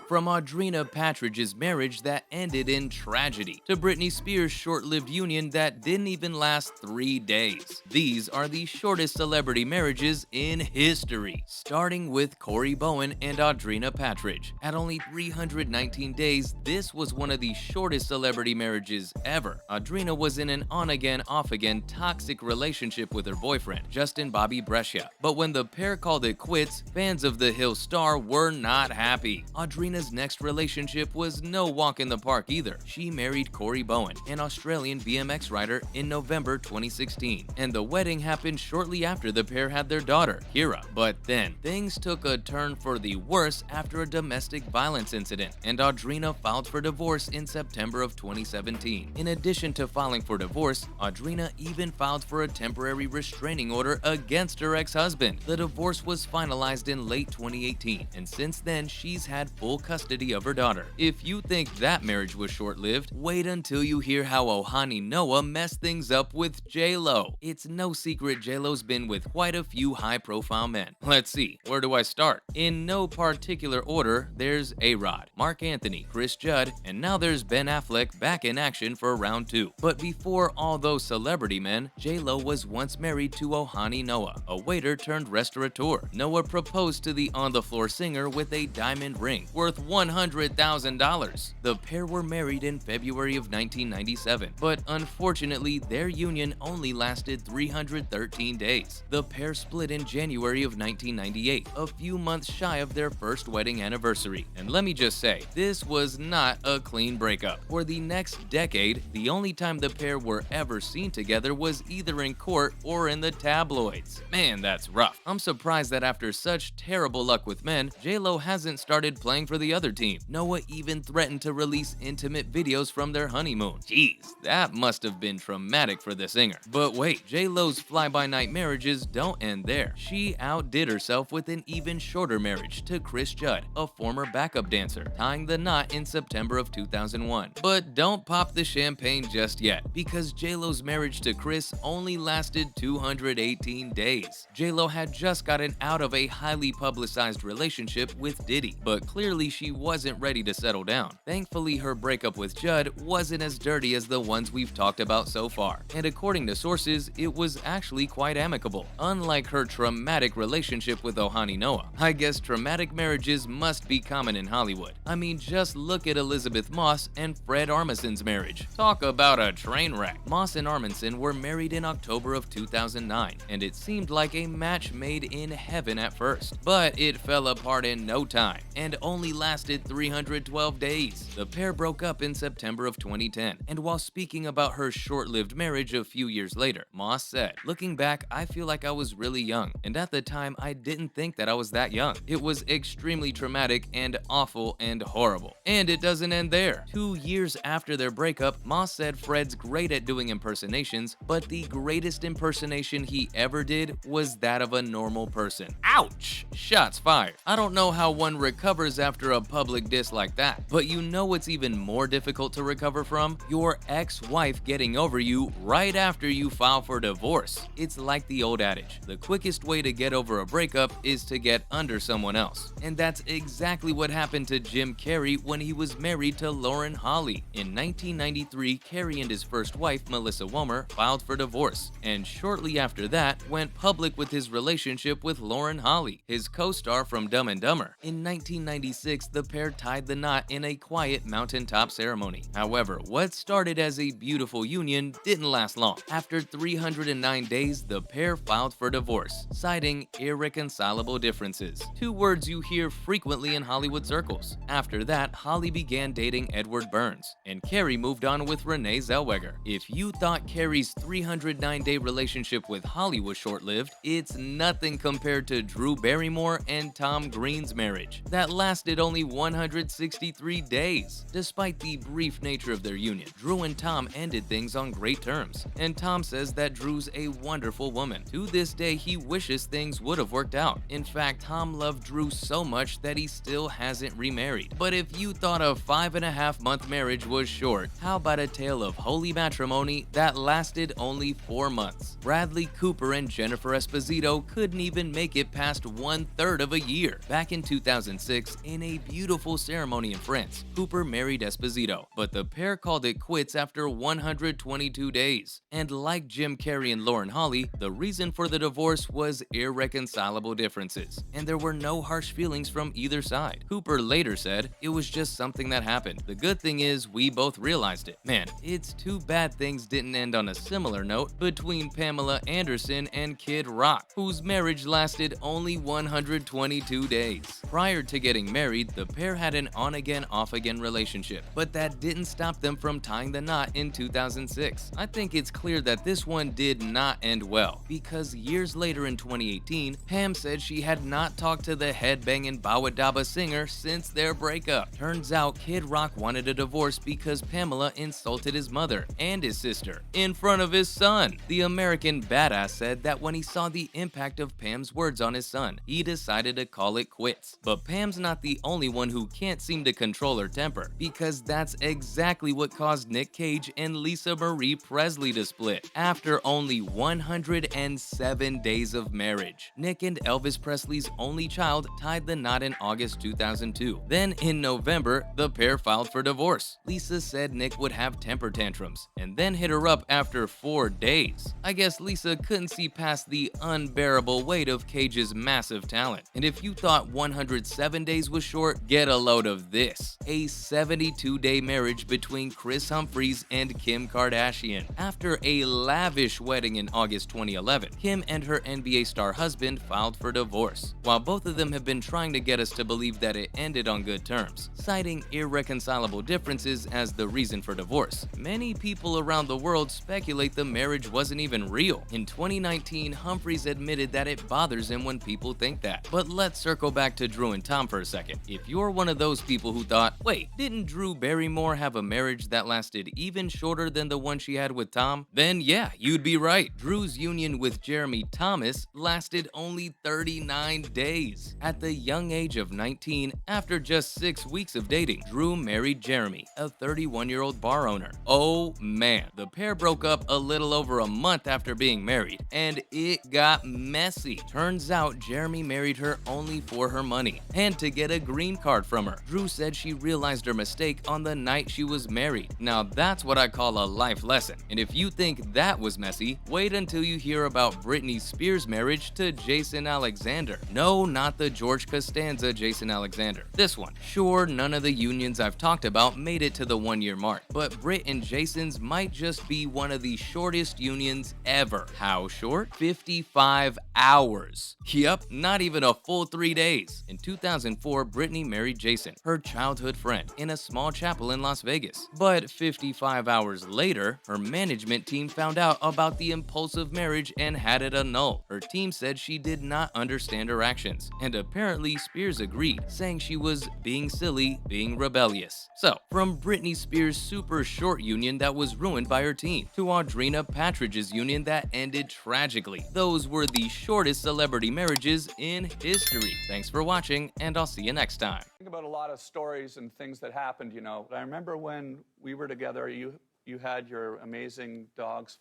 From Audrina Patridge's marriage that ended in tragedy, to Britney Spears' short-lived union that didn't even last 3 days. These are the shortest celebrity marriages in history, starting with Corey Bowen and Audrina Patridge. At only 319 days, this was one of the shortest celebrity marriages ever. Audrina was in an on-again, off-again toxic relationship with her boyfriend, Justin Bobby Brescia. But when the pair called it quits, fans of the Hill star were not happy. Audrina's next relationship was no walk in the park either. She married Corey Bowen, an Australian BMX rider, in November 2016, and the wedding happened shortly after the pair had their daughter, Kira. But then, things took a turn for the worse after a domestic violence incident, and Audrina filed for divorce in September of 2017. In addition to filing for divorce, Audrina even filed for a temporary restraining order against her ex-husband. The divorce was finalized in late 2018, and since then, she's had full custody of her daughter. If you think that marriage was short-lived, wait until you hear how Ohani Noah messed things up with J-Lo. It's no secret J-Lo's been with quite a few high-profile men. Let's see, where do I start? In no particular order, there's A-Rod, Mark Anthony, Chris Judd, and now there's Ben Affleck back in action for round 2. But before all those celebrity men, J-Lo was once married to Ohani Noah, a waiter turned restaurateur. Noah proposed to the on-the-floor singer with a diamond ring worth $100,000. The pair were married in February of 1997, but unfortunately, their union only lasted 313 days. The pair split in January of 1998, a few months shy of their first wedding anniversary. And let me just say, this was not a clean breakup. For the next decade, the only time the pair were ever seen together was either in court or in the tabloids. Man, that's rough. I'm surprised that after such terrible luck with men, J-Lo hasn't started playing for the other team. Noah even threatened to release intimate videos from their honeymoon. Jeez, that must have been traumatic for the singer. But wait, J-Lo's fly-by-night marriages don't end there. She outdid herself with an even shorter marriage to Chris Judd, a former backup dancer, tying the knot in September of 2001. But don't pop the champagne just yet, because J-Lo's marriage to Chris only lasted 218 days. J-Lo had just gotten out of a highly publicized relationship with Diddy, but clearly she wasn't ready to settle down. Thankfully, her breakup with Judd wasn't as dirty as the ones we've talked about so far, and according to sources, it was actually quite amicable, unlike her traumatic relationship with Ohani Noah. I guess traumatic marriages must be common in Hollywood. I mean, just look at Elizabeth Moss and Fred Armisen's marriage. Talk about a train wreck. Moss and Armisen were married in October of 2009, and it seemed like a match made in heaven at first. But it fell apart in no time, and only lasted 312 days. The pair broke up in September of 2010, and while speaking about her short-lived marriage a few years later, Moss said, "Looking back, I feel like I was really young, and at the time, I didn't think that I was that young. It was extremely traumatic and awful and horrible." And it doesn't end there. 2 years after their breakup, Moss said Fred's great at doing impersonations, but the greatest impersonation he ever did was that of a normal person. Ouch! Shots fired. I don't know how one recovers after a public diss like that, but you know what's even more difficult to recover from? Your ex-wife getting over you right after you file for divorce. It's like the old adage, the quickest way to get over a breakup is to get under someone else. And that's exactly what happened to Jim Carrey when he was married to Lauren Holly. In 1993, Carrey and his first wife, Melissa Womer, filed for divorce, and shortly after that, went public with his relationship with Lauren Holly, his co-star from Dumb and Dumber. In 1996, the pair tied the knot in a quiet mountaintop ceremony. However, what started as a beautiful union didn't last long. After 309 days, the pair filed for divorce, citing irreconcilable differences, 2 words you hear frequently in Hollywood circles. After that, Holly began dating Edward Burns, and Carrey moved on with Renee Zellweger. If you thought Carrey's 309-day relationship with Holly was short-lived, it's nothing compared to Drew Barrymore and Tom Green's marriage that lasted only 163 days. Despite the brief nature of their union, Drew and Tom ended things on great terms, and Tom says that Drew's a wonderful woman. To this day, he wishes things would have worked out. In fact, Tom loved Drew so much that he still hasn't remarried. But if you thought a 5.5-month marriage was short, how about a tale of holy matrimony that lasted only 4 months? Bradley Cooper and Jennifer Esposito couldn't even make it past 1/3 of a year. Back in 2006, in a a beautiful ceremony in France. Cooper married Esposito, but the pair called it quits after 122 days. And like Jim Carrey and Lauren Holly, the reason for the divorce was irreconcilable differences, and there were no harsh feelings from either side. Cooper later said, "It was just something that happened. The good thing is we both realized it." Man, it's too bad things didn't end on a similar note between Pamela Anderson and Kid Rock, whose marriage lasted only 122 days. Prior to getting married, the pair had an on-again, off-again relationship, but that didn't stop them from tying the knot in 2006. I think it's clear that this one did not end well, because years later in 2018, Pam said she had not talked to the headbanging Bawadaba singer since their breakup. Turns out Kid Rock wanted a divorce because Pamela insulted his mother and his sister in front of his son. The American Badass said that when he saw the impact of Pam's words on his son, he decided to call it quits. But Pam's not the only one who can't seem to control her temper, because that's exactly what caused Nick Cage and Lisa Marie Presley to split after only 107 days of marriage. Nick and Elvis Presley's only child tied the knot in August 2002. Then in November, the pair filed for divorce. Lisa said Nick would have temper tantrums and then hit her up after 4 days. I guess Lisa couldn't see past the unbearable weight of Cage's massive talent. And if you thought 107 days was short, get a load of this: a 72-day marriage between Kris Humphries and Kim Kardashian. After a lavish wedding in August 2011, Kim and her NBA star husband filed for divorce. While both of them have been trying to get us to believe that it ended on good terms, citing irreconcilable differences as the reason for divorce, many people around the world speculate the marriage wasn't even real. In 2019, Humphries admitted that it bothers him when people think that. But let's circle back to Drew and Tom for a second. If you're one of those people who thought, wait, didn't Drew Barrymore have a marriage that lasted even shorter than the one she had with Tom? Then yeah, you'd be right. Drew's union with Jeremy Thomas lasted only 39 days. At the young age of 19, after just 6 weeks of dating, Drew married Jeremy, a 31-year-old bar owner. Oh man, the pair broke up a little over a month after being married, and it got messy. Turns out Jeremy married her only for her money and to get a green card from her. Drew said she realized her mistake on the night she was married. Now that's what I call a life lesson. And if you think that was messy, wait until you hear about Britney Spears' marriage to Jason Alexander. No, not the George Costanza Jason Alexander. This one. Sure, none of the unions I've talked about made it to the 1-year mark, but Brit and Jason's might just be one of the shortest unions ever. How short? 55 hours. Yup, not even a full 3 days. In 2004, Britney married Jason, her childhood friend, in a small chapel in Las Vegas. But 55 hours later, her management team found out about the impulsive marriage and had it annulled. Her team said she did not understand her actions, and apparently Spears agreed, saying she was being silly, being rebellious. So, from Britney Spears' super short union that was ruined by her team, to Audrina Patridge's union that ended tragically, those were the shortest celebrity marriages in history. Thanks for watching, and I'll see you next time. Think about a lot of stories and things that happened, you know. I remember when we were together, you had your amazing dogs